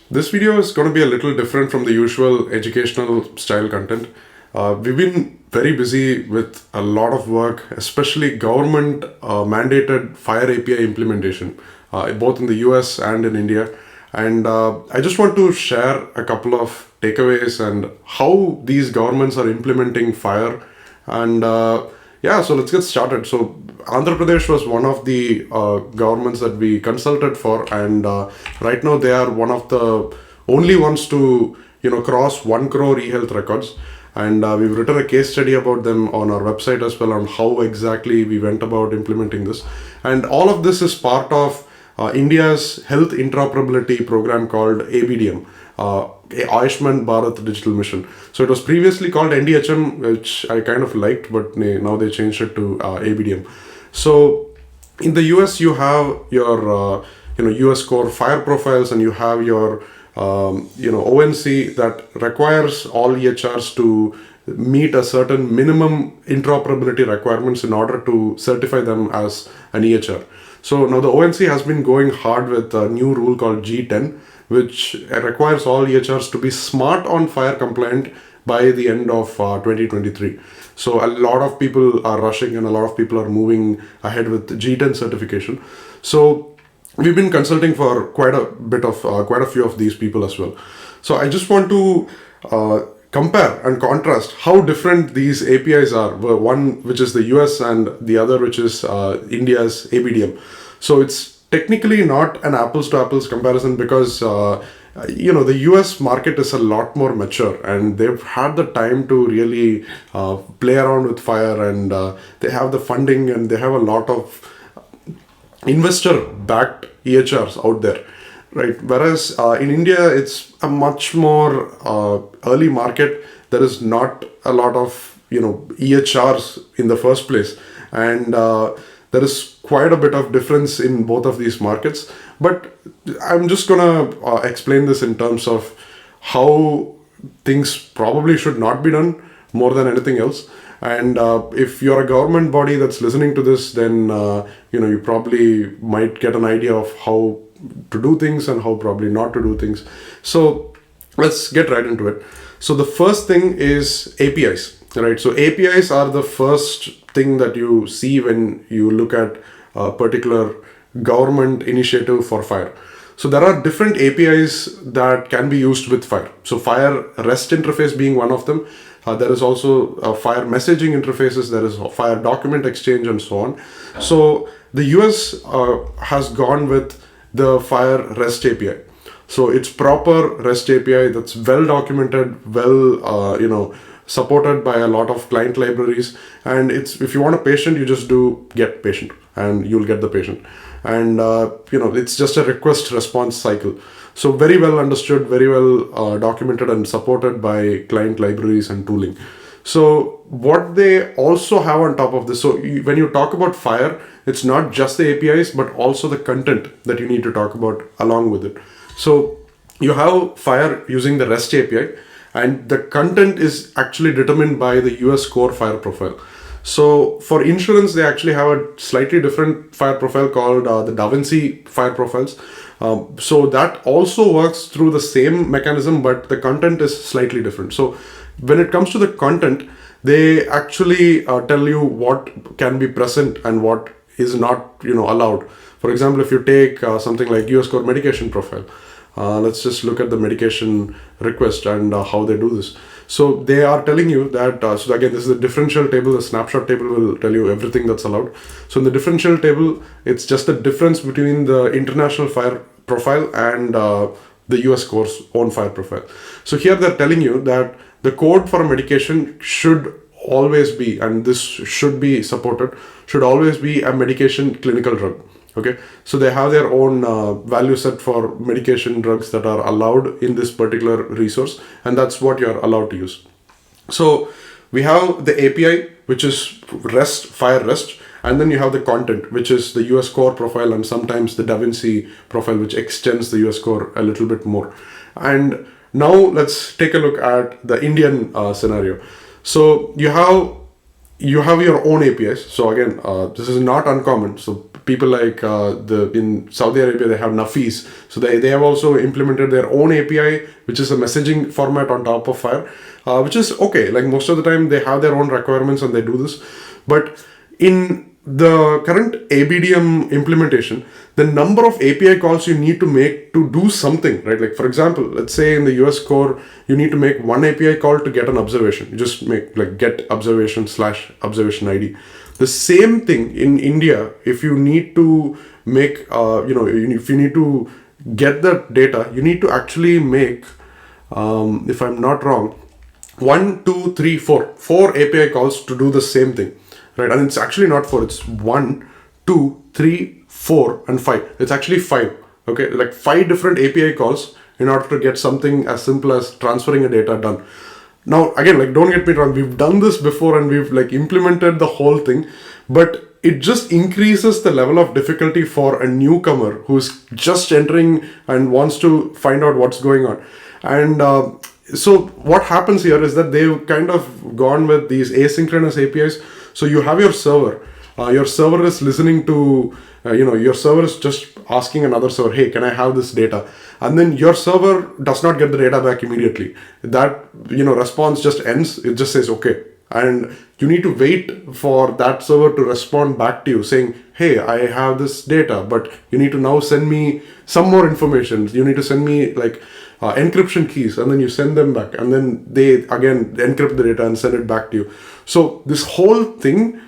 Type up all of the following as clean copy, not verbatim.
This video is going to be a little different from the usual educational style content. We've been very busy with a lot of work, especially government mandated FHIR API implementation, both in the US and in India. And I just want to share a couple of takeaways and how these governments are implementing FHIR. And so let's get started. So Andhra Pradesh was one of the governments that we consulted for, and right now they are one of the only ones to cross 1 crore e-health records. And we've written a case study about them on our website as well on how exactly we went about implementing this. And all of this is part of India's health interoperability program called ABDM. Ayushman Bharat digital mission. So it was previously called NDHM, which I kind of liked, but now they changed it to ABDM. So in the US, you have your US core FHIR profiles, and you have your ONC that requires all EHRs to meet a certain minimum interoperability requirements in order to certify them as an EHR. So now the ONC has been going hard with a new rule called G10, which requires all EHRs to be smart on FHIR compliant by the end of 2023. So a lot of people are rushing and a lot of people are moving ahead with G10 certification. So we've been consulting for quite a few of these people as well. So I just want to compare and contrast how different these APIs are. One which is the US and the other which is India's ABDM. So it's technically not an apples to apples comparison because the US market is a lot more mature and they've had the time to really play around with FHIR, and they have the funding and they have a lot of investor backed EHRs out there, right? Whereas in India, it's a much more early market. There is not a lot of EHRs in the first place, and there is quite a bit of difference in both of these markets. But I'm just gonna explain this in terms of how things probably should not be done more than anything else. And if you're a government body that's listening to this, then you probably might get an idea of how to do things and how probably not to do things. So let's get right into it. So the first thing is APIs, right? So APIs are the first thing that you see when you look at a particular government initiative for FHIR. So there are different APIs that can be used with FHIR. So FHIR REST interface being one of them. There is also FHIR messaging interfaces, there is FHIR document exchange, and so on. So the US has gone with the FHIR REST API. So it's proper REST API that's well documented, well supported by a lot of client libraries. And it's, if you want a patient, you just do get patient and you'll get the patient. And it's just a request response cycle. So very well understood, very well documented and supported by client libraries and tooling. So what they also have on top of this, so when you talk about FHIR, it's not just the APIs, but also the content that you need to talk about along with it. So you have FHIR using the REST API, and the content is actually determined by the US core FHIR profile. So for insurance, they actually have a slightly different FHIR profile called the Da Vinci FHIR profiles. So that also works through the same mechanism, but the content is slightly different. So when it comes to the content, they actually tell you what can be present and what is not allowed. For example, if you take something like US core medication profile, let's just look at the medication request and how they do this. So they are telling you that, so again, this is a differential table. The snapshot table will tell you everything that's allowed. So in the differential table, it's just the difference between the international FHIR profile and the US core's own FHIR profile. So here they're telling you that the code for a medication should always be, and this should be supported, should always be a medication clinical drug. Okay, so they have their own value set for medication drugs that are allowed in this particular resource, and that's what you're allowed to use. So we have the API, which is REST, FHIR REST, and then you have the content, which is the US core profile and sometimes the Da Vinci profile, which extends the US core a little bit more. And now let's take a look at the Indian scenario. So you have you have your own APIs. So again, this is not uncommon. So people like in Saudi Arabia, they have Nafis. So they have also implemented their own API, which is a messaging format on top of FHIR, which is okay. Like most of the time, they have their own requirements and they do this. But in the current ABDM implementation, the number of API calls you need to make to do something, right? Like for example, let's say in the US core, you need to make one API call to get an observation. You just make like get observation / observation ID. The same thing in India, if you need to make, if you need to get the data, you need to actually make, if I'm not wrong, 1, 2, 3, 4 API calls to do the same thing, right? And it's actually not 4, it's 1, 2, 3, 4, and 5. It's actually 5, okay? Like 5 different API calls in order to get something as simple as transferring a data done. Now, again, like don't get me wrong, we've done this before and we've like implemented the whole thing, but it just increases the level of difficulty for a newcomer who's just entering and wants to find out what's going on. And so what happens here is that they've kind of gone with these asynchronous APIs. So you have your server. Your server is listening to, your server is just asking another server, hey, can I have this data? And then your server does not get the data back immediately. That, response just ends. It just says, okay. And you need to wait for that server to respond back to you saying, hey, I have this data, but you need to now send me some more information. You need to send me like encryption keys, and then you send them back. And then they again encrypt the data and send it back to you. So this whole thing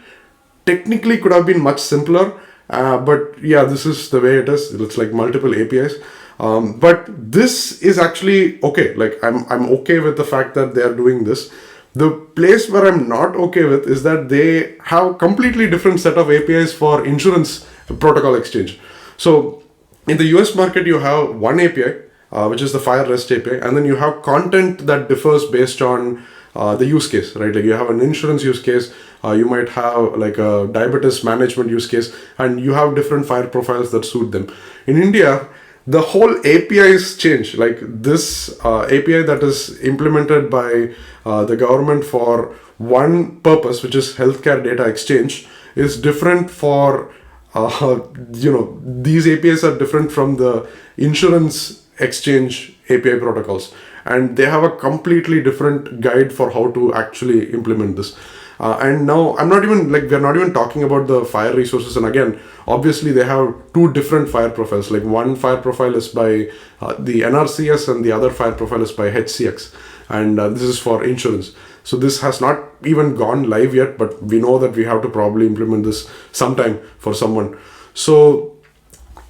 technically could have been much simpler, but yeah, this is the way it is. It's like multiple APIs. But this is actually okay. Like I'm okay with the fact that they are doing this. The place where I'm not okay with is that they have completely different set of APIs for insurance protocol exchange. So in the US market, you have one API, which is the FHIR REST API, and then you have content that differs based on the use case, right? Like you have an insurance use case, you might have like a diabetes management use case, and you have different FHIR profiles that suit them. In India, the whole APIs change. Like this API that is implemented by the government for one purpose, which is healthcare data exchange, is different for, these APIs are different from the insurance exchange API protocols. And they have a completely different guide for how to actually implement this. And now we're not even talking about the FHIR resources. And again, obviously they have two different FHIR profiles. Like one FHIR profile is by the NRCS and the other FHIR profile is by HCX. And this is for insurance. So this has not even gone live yet, but we know that we have to probably implement this sometime for someone. So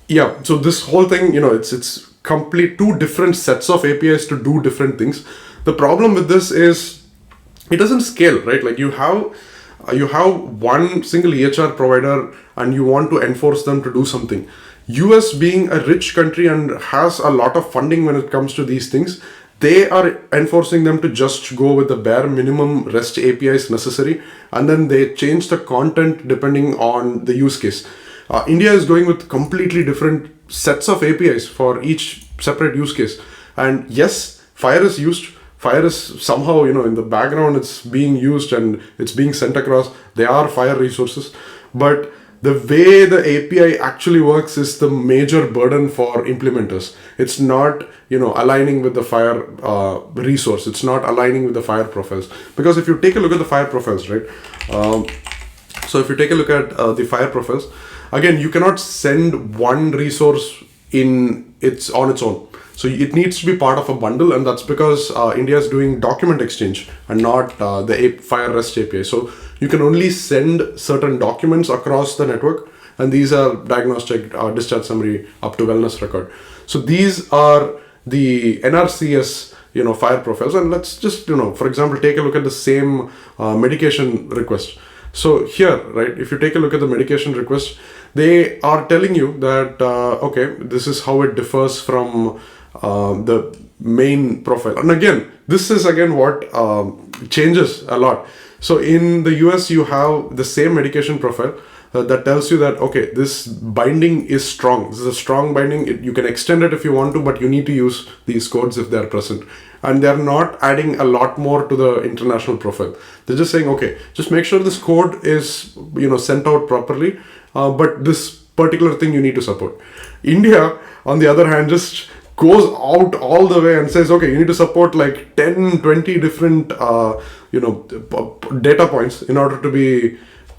yeah, so this whole thing, it's complete two different sets of APIs to do different things. The problem with this is it doesn't scale, right? Like you have one single EHR provider and you want to enforce them to do something. US being a rich country and has a lot of funding when it comes to these things, they are enforcing them to just go with the bare minimum REST APIs necessary, and then they change the content depending on the use case. India is going with completely different sets of APIs for each separate use case. And yes, FHIR is used. FHIR is somehow, in the background, it's being used and it's being sent across. They are FHIR resources. But the way the API actually works is the major burden for implementers. It's not, aligning with the FHIR resource. It's not aligning with the FHIR profiles. Because if you take a look at the FHIR profiles, right? So if you take a look at the FHIR profiles, again, you cannot send one resource on its own. So it needs to be part of a bundle, and that's because India is doing document exchange and not the FHIR REST API. So you can only send certain documents across the network, and these are diagnostic, discharge summary, up to wellness record. So these are the NRCS, FHIR profiles. And let's just, for example, take a look at the same medication request. So here, right, if you take a look at the medication request, they are telling you that, okay, this is how it differs from the main profile. And again, this is what changes a lot. So in the US, you have the same medication profile, that tells you that, okay, this binding is strong. This is a strong binding. You can extend it if you want to, but you need to use these codes if they're present. And they're not adding a lot more to the international profile. They're just saying, okay, just make sure this code is, sent out properly, but this particular thing you need to support. India, on the other hand, just goes out all the way and says, okay, you need to support like 10, 20 different, data points in order to be,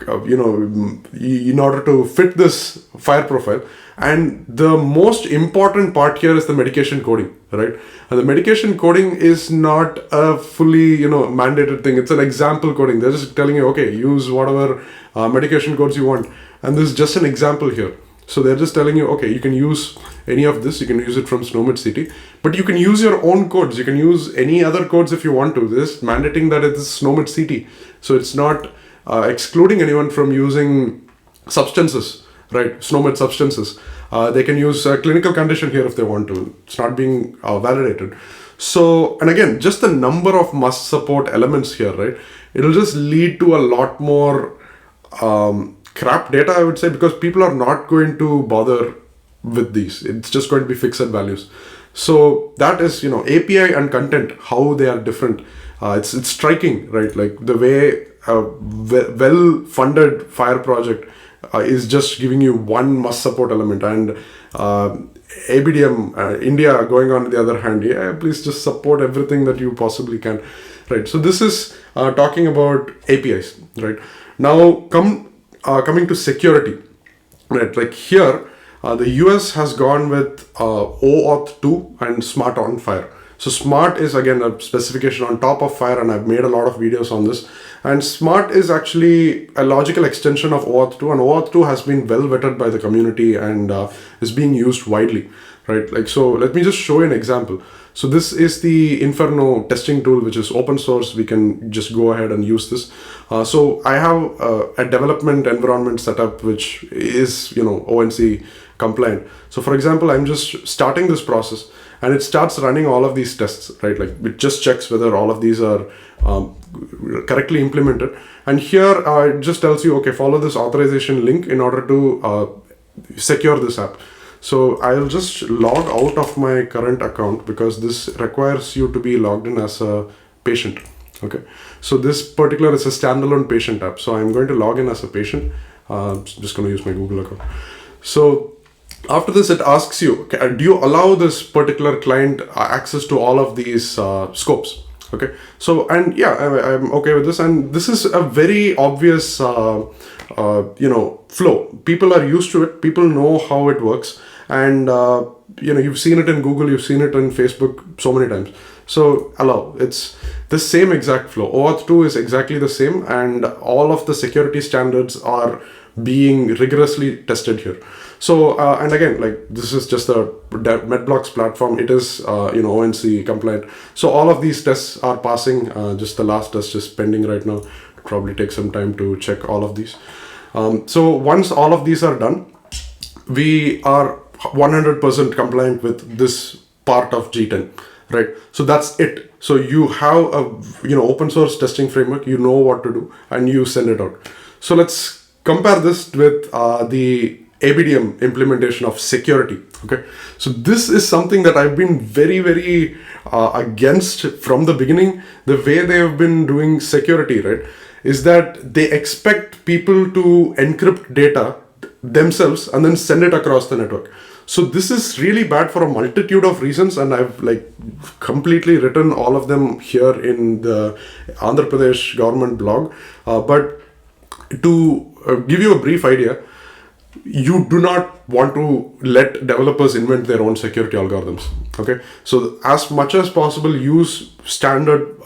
in order to fit this FHIR profile. And the most important part here is the medication coding, right? And the medication coding is not a fully, mandated thing. It's an example coding. They're just telling you, okay, use whatever medication codes you want. And this is just an example here. So they're just telling you, okay, you can use any of this. You can use it from Snowmed CT, but you can use your own codes. You can use any other codes if you want to. This is mandating that it's Snowmed CT. So it's not excluding anyone from using substances, right? Snowmed substances. They can use a clinical condition here if they want to. It's not being validated. So, and again, just the number of must support elements here, right? It'll just lead to a lot more crap data, I would say, because people are not going to bother with these. It's just going to be fixed values. So that is, API and content, how they are different. It's striking, right? Like the way a well-funded FHIR project is just giving you one must support element, and ABDM, India going on the other hand, yeah, please just support everything that you possibly can, right? So this is talking about APIs, right? Now coming to security, right? Like here, the US has gone with OAuth 2 and Smart on FHIR. So Smart is again a specification on top of FHIR, and I've made a lot of videos on this. And Smart is actually a logical extension of OAuth 2, and OAuth 2 has been well vetted by the community and is being used widely, right? Like, so let me just show you an example. So this is the Inferno testing tool, which is open source. We can just go ahead and use this. So I have a development environment set up, which is, ONC compliant. So for example, I'm just starting this process and it starts running all of these tests, right? Like it just checks whether all of these are correctly implemented. And here it just tells you, okay, follow this authorization link in order to secure this app. So I'll just log out of my current account because this requires you to be logged in as a patient. Okay, so this particular is a standalone patient app. So I'm going to log in as a patient. Just going to use my Google account. So after this, it asks you, okay, do you allow this particular client access to all of these scopes? Okay, so, and yeah, I'm okay with this. And this is a very obvious, flow. People are used to it. People know how it works. And, you've seen it in Google, you've seen it on Facebook so many times. So allow, it's the same exact flow. OAuth 2 is exactly the same, and all of the security standards are being rigorously tested here. So, and again, like this is just a MedBlocks platform. It is, ONC compliant. So all of these tests are passing. Just the last test is pending right now. It'll probably take some time to check all of these. So once all of these are done, we are 100% compliant with this part of G10, right? So that's it. So you have a open source testing framework, you know what to do, and you send it out. So let's compare this with the ABDM implementation of security. Okay, so this is something that I've been very, very against from the beginning. The way they have been doing security, right, is that they expect people to encrypt data themselves and then send it across the network. So this is really bad for a multitude of reasons, and I've like completely written all of them here in the Andhra Pradesh government blog. But to give you a brief idea, you do not want to let developers invent their own security algorithms. Okay, so as much as possible, use standard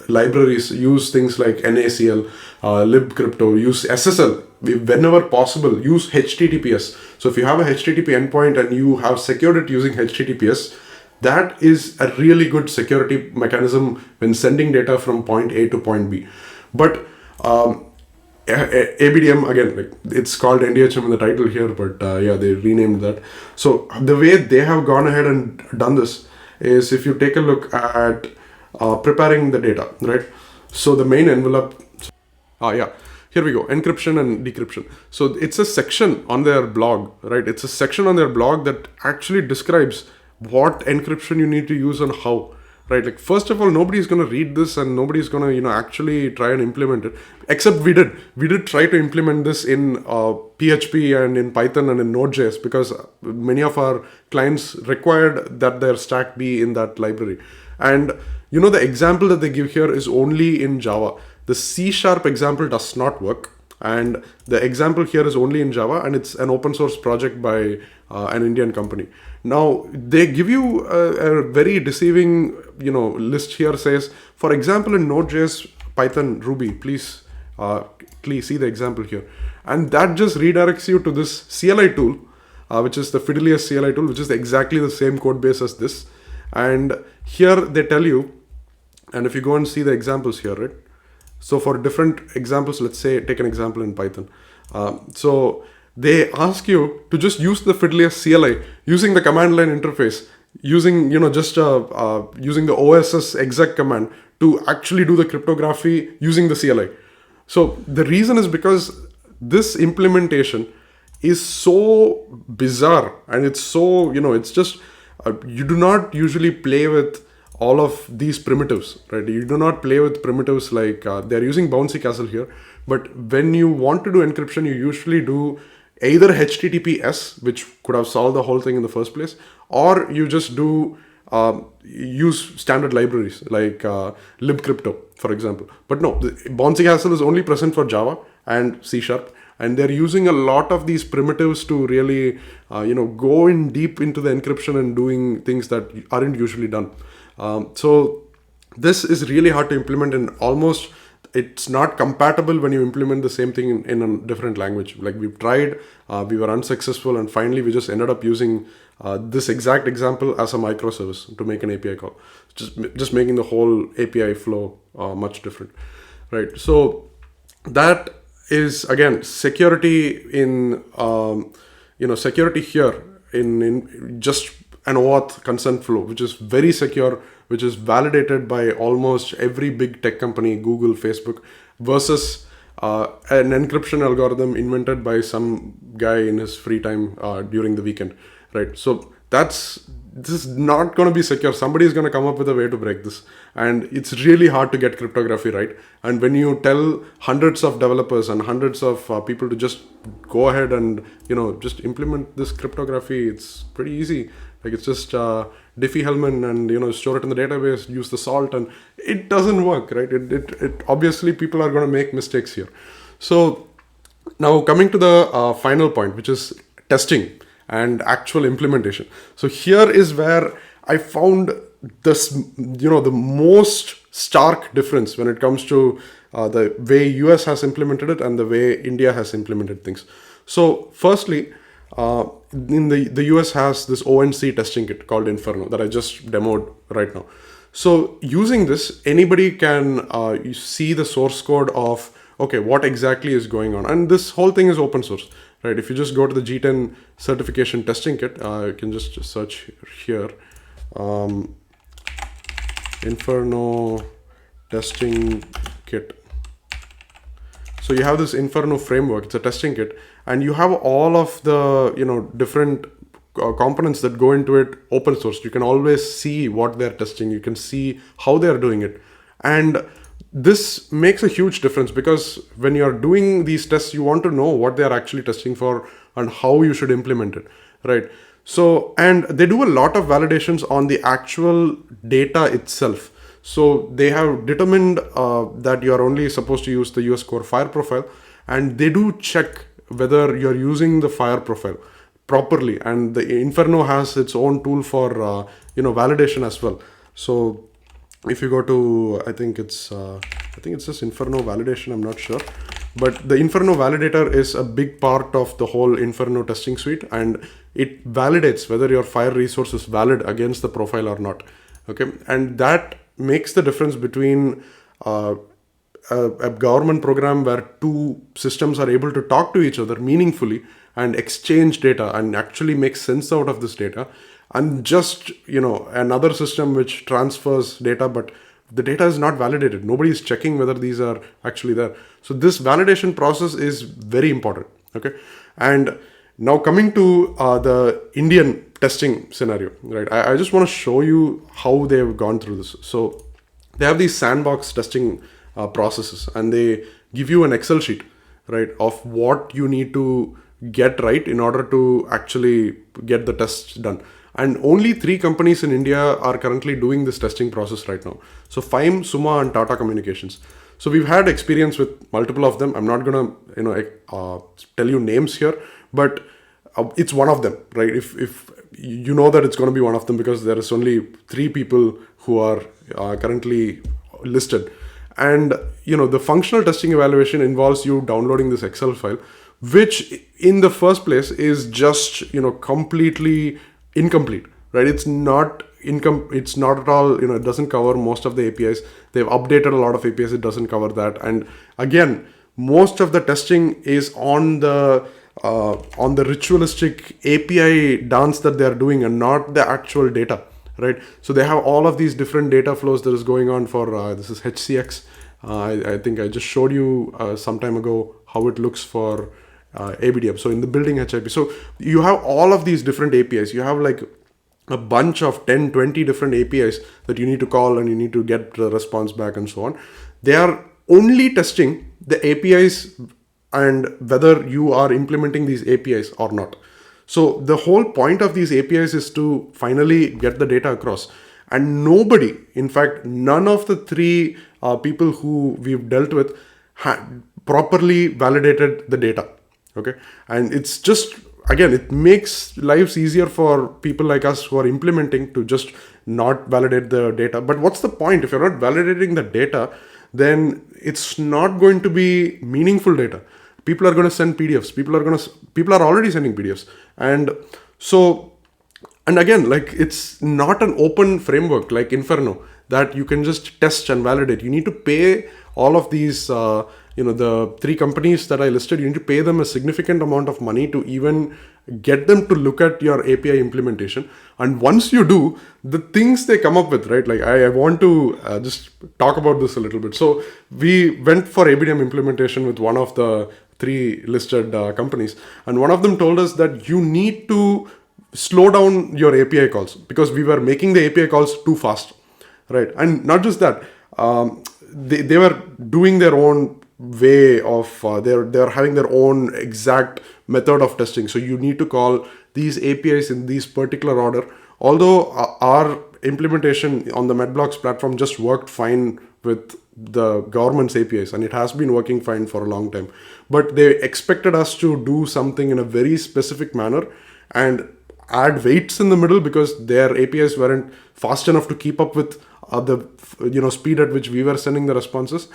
libraries, use things like NaCl, libcrypto, use SSL. Whenever possible, use HTTPS. So if you have a HTTP endpoint and you have secured it using HTTPS, that is a really good security mechanism when sending data from point A to point B. But ABDM, again, like it's called NDHM in the title here, but yeah, they renamed that. So the way they have gone ahead and done this is, if you take a look at preparing the data, right? So the main envelope, here we go, encryption and decryption. So it's a section on their blog, right? It's a section on their blog that actually describes what encryption you need to use and how, right? Like, first of all, nobody's going to read this and nobody's going to, actually try and implement it. Except we did try to implement this in PHP and in Python and in Node.js, because many of our clients required that their stack be in that library. And the example that they give here is only in Java. The C# example does not work, and the example here is only in Java, and it's an open source project by an Indian company. Now, they give you a very deceiving, list here. Says, for example, in Node.js, Python, Ruby, please see the example here. And that just redirects you to this CLI tool, which is the Fidelio CLI tool, which is exactly the same code base as this. And here they tell you, and if you go and see the examples here, right? So for different examples, let's say, take an example in Python. So they ask you to just use the Fidelio CLI using the command line interface, using, using the OSS exec command to actually do the cryptography using the CLI. So the reason is because this implementation is so bizarre, and it's so, it's just, you do not usually play with all of these primitives, right? You do not play with primitives like they're using bouncy castle here, but when you want to do encryption, you usually do either HTTPS, which could have solved the whole thing in the first place, or you just do use standard libraries like libcrypto, for example. But no, the bouncy castle is only present for Java and C#, and they're using a lot of these primitives to really go in deep into the encryption and doing things that aren't usually done. So this is really hard to implement, and almost it's not compatible when you implement the same thing in a different language. Like, we've tried, we were unsuccessful, and finally we just ended up using this exact example as a microservice to make an API call, just making the whole API flow much different, right? So that is, again, security in security here in just an OAuth consent flow, which is very secure, which is validated by almost every big tech company, Google, Facebook, versus an encryption algorithm invented by some guy in his free time during the weekend, right? So this is not going to be secure. Somebody is going to come up with a way to break this, and it's really hard to get cryptography right. And when you tell hundreds of developers and hundreds of people to just go ahead and just implement this cryptography, it's pretty easy. Like, it's just Diffie-Hellman and store it in the database, use the salt, and it doesn't work, right? It obviously, people are going to make mistakes here. So now coming to the final point, which is testing and actual implementation. So here is where I found this, the most stark difference when it comes to the way US has implemented it and the way India has implemented things. So firstly, in the US has this ONC testing kit called Inferno that I just demoed right now. So using this, anybody can you see the source code of, okay, what exactly is going on. And this whole thing is open source, right? If you just go to the G10 certification testing kit, you can just search here, Inferno testing kit. So you have this Inferno framework, it's a testing kit, and you have all of the different components that go into it open source. You can always see what they're testing, you can see how they're doing it. And this makes a huge difference, because when you're doing these tests, you want to know what they're actually testing for and how you should implement it, right? So, and they do a lot of validations on the actual data itself. So they have determined that you are only supposed to use the US core FHIR profile, and they do check whether you're using the FHIR profile properly. And the Inferno has its own tool for validation as well. So if you go to, I think it's just Inferno validation, I'm not sure, but the Inferno validator is a big part of the whole Inferno testing suite, and it validates whether your FHIR resource is valid against the profile or not. Okay, and that makes the difference between a government program where two systems are able to talk to each other meaningfully and exchange data and actually make sense out of this data, and just another system which transfers data but the data is not validated. Nobody is checking whether these are actually there. So this validation process is very important. Okay. And now coming to the Indian testing scenario, right? I just want to show you how they've gone through this. So they have these sandbox testing processes, and they give you an Excel sheet, right, of what you need to get right in order to actually get the tests done. And only 3 companies in India are currently doing this testing process right now. So FHIR, Suma, and Tata Communications. So we've had experience with multiple of them. I'm not gonna tell you names here, but it's one of them, right? If you know that it's going to be one of them, because there is only 3 people who are currently listed. And the functional testing evaluation involves you downloading this Excel file, which in the first place is just completely incomplete, right? It's not at all, it doesn't cover most of the APIs. They've updated a lot of APIs. It doesn't cover that. And again, most of the testing is on the ritualistic API dance that they're doing, and not the actual data, right? So they have all of these different data flows that is going on for this is HCX. I think I just showed you some time ago how it looks for ABDM. So in the building HIP, so you have all of these different APIs. You have like a bunch of 10, 20 different APIs that you need to call, and you need to get the response back and so on. They are only testing the APIs and whether you are implementing these APIs or not. So the whole point of these APIs is to finally get the data across. And nobody, in fact, none of the 3 people who we've dealt with had properly validated the data. Okay. And it's just, again, it makes lives easier for people like us who are implementing to just not validate the data. But what's the point? If you're not validating the data, then it's not going to be meaningful data. People are going to send PDFs. People are already sending PDFs. And so, and again, like, it's not an open framework like Inferno that you can just test and validate. You need to pay all of these, the 3 companies that I listed, you need to pay them a significant amount of money to even get them to look at your API implementation. And once you do, the things they come up with, right? Like, I want to just talk about this a little bit. So we went for ABDM implementation with one of the 3 listed companies. And one of them told us that you need to slow down your API calls, because we were making the API calls too fast, right? And not just that, they were doing their own way of, they're having their own exact method of testing. So you need to call these APIs in this particular order. Although our implementation on the MedBlocks platform just worked fine with the government's APIs, and it has been working fine for a long time. But they expected us to do something in a very specific manner and add weights in the middle, because their APIs weren't fast enough to keep up with the speed at which we were sending the responses.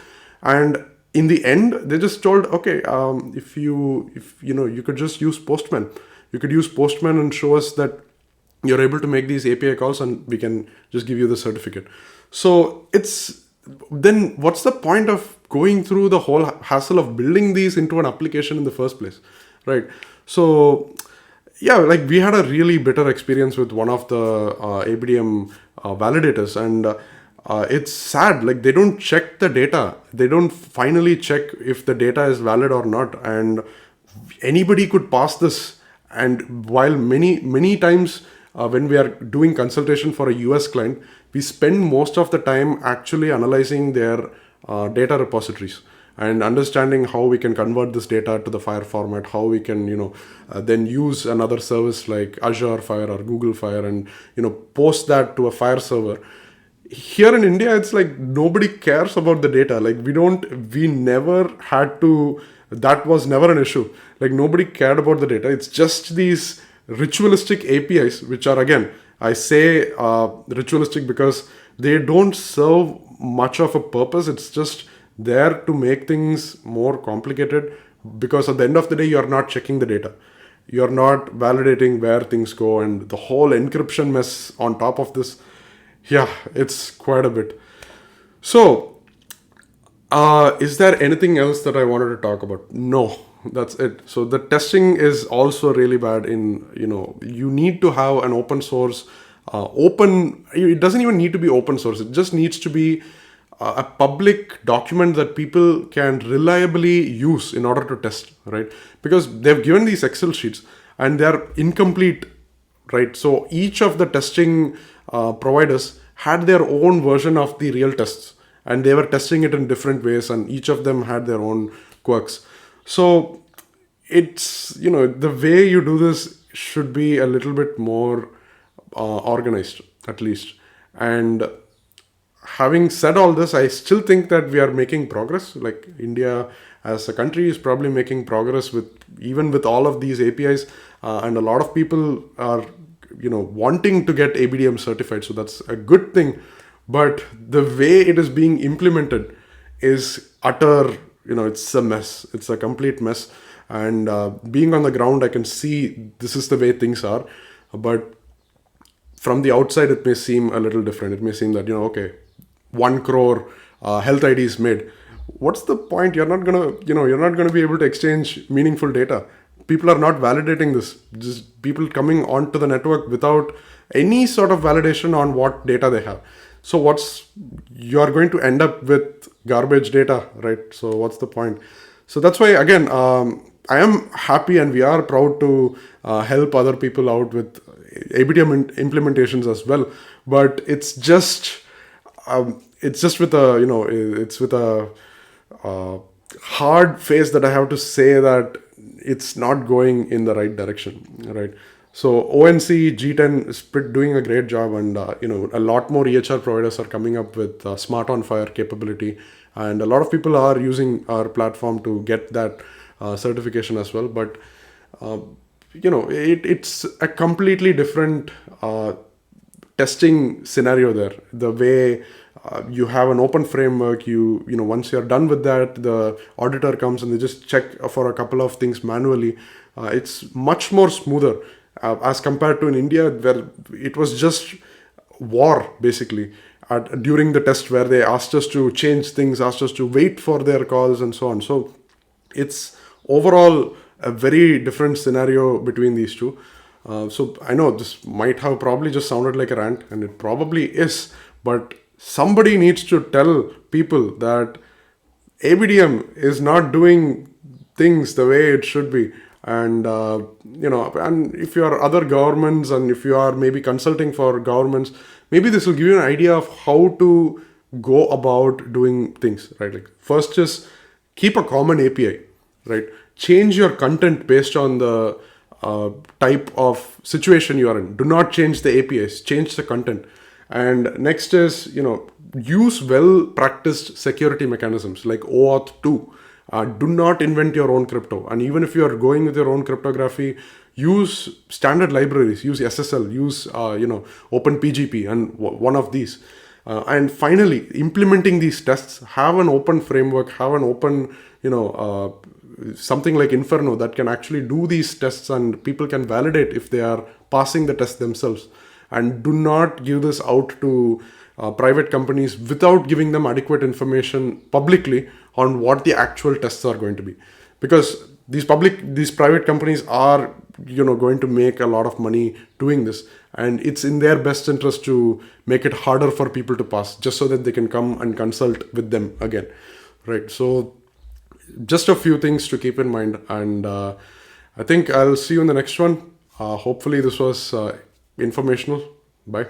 And in the end, they just told, okay, if you could just use Postman. You could use Postman and show us that you're able to make these API calls, and we can just give you the certificate. So then what's the point of going through the whole hassle of building these into an application in the first place, right? So yeah, like, we had a really bitter experience with one of the ABDM validators, and it's sad. Like, they don't check the data. They don't finally check if the data is valid or not. And anybody could pass this. And while many times when we are doing consultation for a US client, we spend most of the time actually analyzing their data repositories and understanding how we can convert this data to the FHIR format, how we can, then use another service like Azure FHIR or Google FHIR and, post that to a FHIR server. Here in India, it's like nobody cares about the data. Like, we never had to, that was never an issue. Like, nobody cared about the data. It's just these ritualistic APIs, which are, again, I say ritualistic because they don't serve much of a purpose. It's just there to make things more complicated, because at the end of the day, you're not checking the data. You're not validating where things go, and the whole encryption mess on top of this. Yeah, it's quite a bit. So, is there anything else that I wanted to talk about? No, that's it. So the testing is also really bad you need to have an open source, it doesn't even need to be open source. It just needs to be a public document that people can reliably use in order to test, right? Because they've given these Excel sheets and they're incomplete, right? So each of the testing providers had their own version of the real tests, and they were testing it in different ways, and each of them had their own quirks. So it's, the way you do this should be a little bit more organized, at least. And having said all this, I still think that we are making progress. Like, India as a country is probably making progress with, even with all of these APIs, and a lot of people are, wanting to get ABDM certified. So that's a good thing. But the way it is being implemented is utter, it's a mess. It's a complete mess. And being on the ground, I can see this is the way things are. But from the outside, it may seem a little different. It may seem that, okay, 1 crore health IDs made. What's the point? You're not gonna be able to exchange meaningful data. People are not validating this. Just people coming onto the network without any sort of validation on what data they have. So you're going to end up with garbage data, right? So what's the point? So that's why, again, I am happy and we are proud to help other people out with ABDM implementations as well. But it's just with a hard face that I have to say that it's not going in the right direction, right? So ONC G10 is doing a great job, and a lot more EHR providers are coming up with smart on FHIR capability, and a lot of people are using our platform to get that certification as well. But it's a completely different testing scenario there. The way you have an open framework, once you're done with that, the auditor comes and they just check for a couple of things manually. It's much more smoother as compared to in India, where it was just war basically during the test, where they asked us to change things, asked us to wait for their calls and so on. So it's overall a very different scenario between these two. So I know this might have probably just sounded like a rant, and it probably is, but somebody needs to tell people that ABDM is not doing things the way it should be. And, and if you are other governments, and if you are maybe consulting for governments, maybe this will give you an idea of how to go about doing things, right? Like, first is keep a common API, right? Change your content based on the type of situation you are in. Do not change the APIs, change the content. And next is, use well-practiced security mechanisms like OAuth 2. Do not invent your own crypto. And even if you are going with your own cryptography, use standard libraries, use SSL, use, OpenPGP and one of these. And finally, implementing these tests, have an open framework, have an open, something like Inferno that can actually do these tests, and people can validate if they are passing the test themselves. And do not give this out to private companies without giving them adequate information publicly on what the actual tests are going to be. Because these private companies are, going to make a lot of money doing this. And it's in their best interest to make it harder for people to pass, just so that they can come and consult with them again, right? So just a few things to keep in mind. And I think I'll see you in the next one. Hopefully this was informational. Bye.